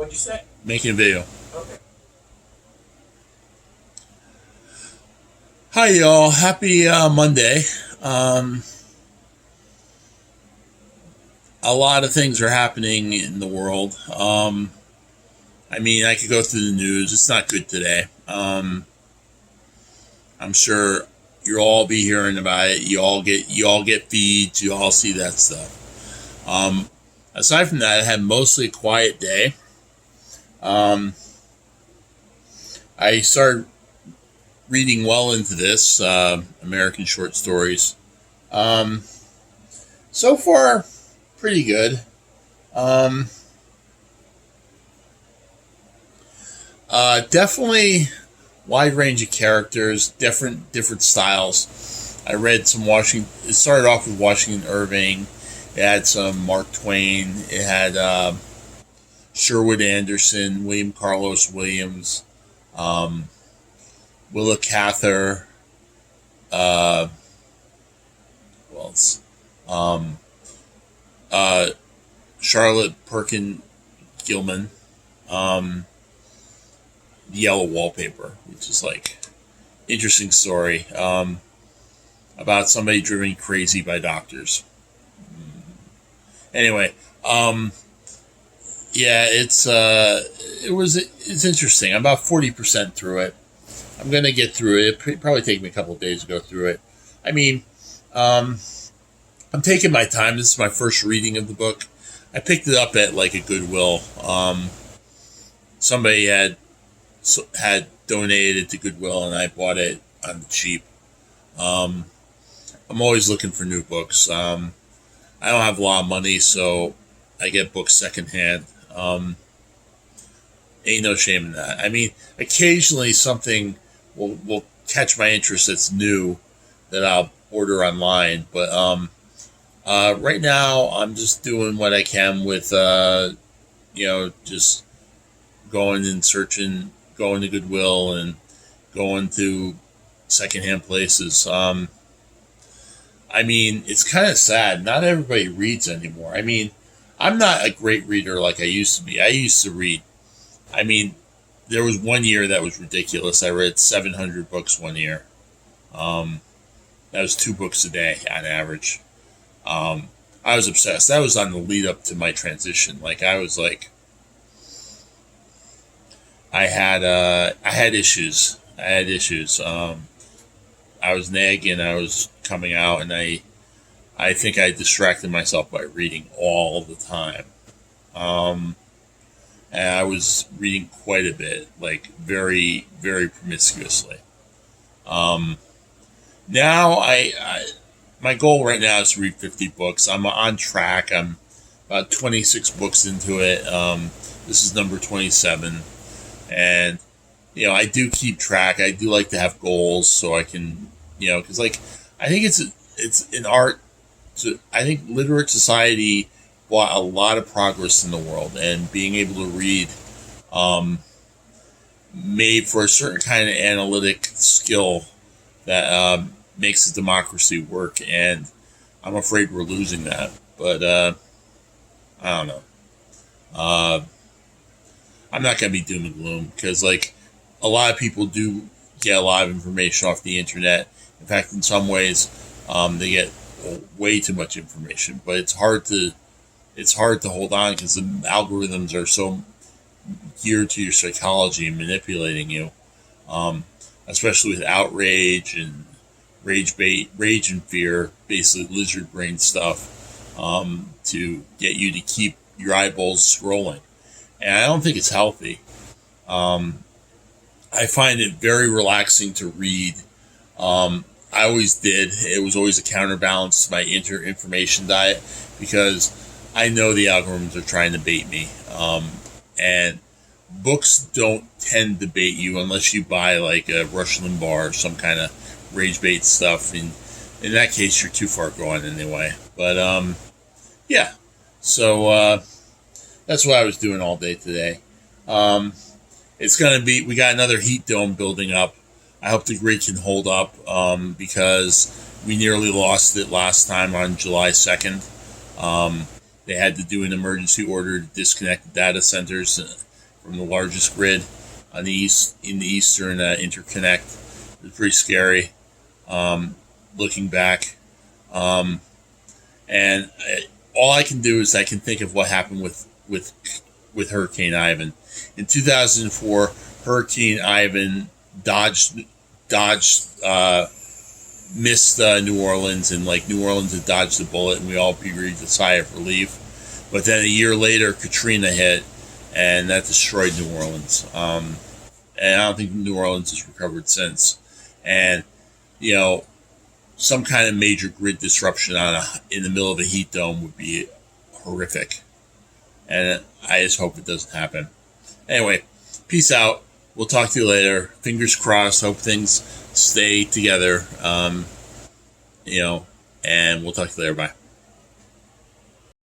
What'd you say? Making a video. Okay. Hi, y'all. Happy Monday. A lot of things are happening in the world. I mean, I could go through the news. It's not good today. I'm sure you'll all be hearing about it. You all get feeds. You all see that stuff. Aside from that, I had mostly a quiet day. I started reading well into this American short stories. So far, pretty good. Definitely wide range of characters, different styles. I read some Washington. It started off with Washington Irving. It had some Mark Twain. It had Sherwood Anderson, William Carlos Williams, Willa Cather. Who else? Um, Charlotte Perkin Gilman. Yellow Wallpaper, which is like interesting story about somebody driven crazy by doctors. Anyway, yeah, it's interesting. I'm about 40% through it. I'm gonna get through it. It'll probably take me a couple of days to go through it. I mean, I'm taking my time. This is my first reading of the book. I picked it up at like a Goodwill. Somebody had donated it to Goodwill, and I bought it on the cheap. I'm always looking for new books. I don't have a lot of money, so I get books secondhand. Ain't no shame in that. I mean, occasionally something will catch my interest that's new that I'll order online, but right now I'm just doing what I can with just going and searching, going to Goodwill and going to secondhand places. I mean, it's kind of sad. Not everybody reads anymore. I mean, I'm not a great reader like I used to be. I used to read. I mean, there was one year that was ridiculous. I read 700 books one year. That was 2 books a day on average. I was obsessed. That was on the lead up to my transition. Like I was like, I had issues. I had issues. I was nagging. I was coming out, and I think I distracted myself by reading all the time. And I was reading quite a bit, like very, very promiscuously. Now my goal right now is to read 50 books. I'm on track. I'm about 26 books into it. This is number 27. And, I do keep track. I do like to have goals so I can, because like, I think it's an art. I think literate society brought a lot of progress in the world, and being able to read made for a certain kind of analytic skill that makes the democracy work. And I'm afraid we're losing that. But I don't know. I'm not going to be doom and gloom because, like, a lot of people do get a lot of information off the internet. In fact, in some ways, they get way too much information. But it's hard to hold on because the algorithms are so geared to your psychology and manipulating you, especially with outrage and rage and fear, basically lizard brain stuff, to get you to keep your eyeballs scrolling. And I don't think it's healthy. I find it very relaxing to read. I always did. It was always a counterbalance to my information diet because I know the algorithms are trying to bait me. And books don't tend to bait you unless you buy like a Rush Limbaugh or some kind of rage bait stuff. And in that case, you're too far gone anyway. But yeah. So that's what I was doing all day today. It's going to be, we got another heat dome building up. I hope the grid can hold up because we nearly lost it last time on July 2nd. They had to do an emergency order to disconnect the data centers. from the largest grid on the east in the eastern interconnect. It was pretty scary, looking back. And all I can do is I can think of what happened with Hurricane Ivan. In 2004, Hurricane Ivan missed New Orleans, and like New Orleans had dodged the bullet, and we all breathed a sigh of relief. But then a year later, Katrina hit, and that destroyed New Orleans. And I don't think New Orleans has recovered since. And some kind of major grid disruption in the middle of a heat dome would be horrific. And I just hope it doesn't happen. Anyway, peace out. We'll talk to you later. Fingers crossed. Hope things stay together. And we'll talk to you later. Bye.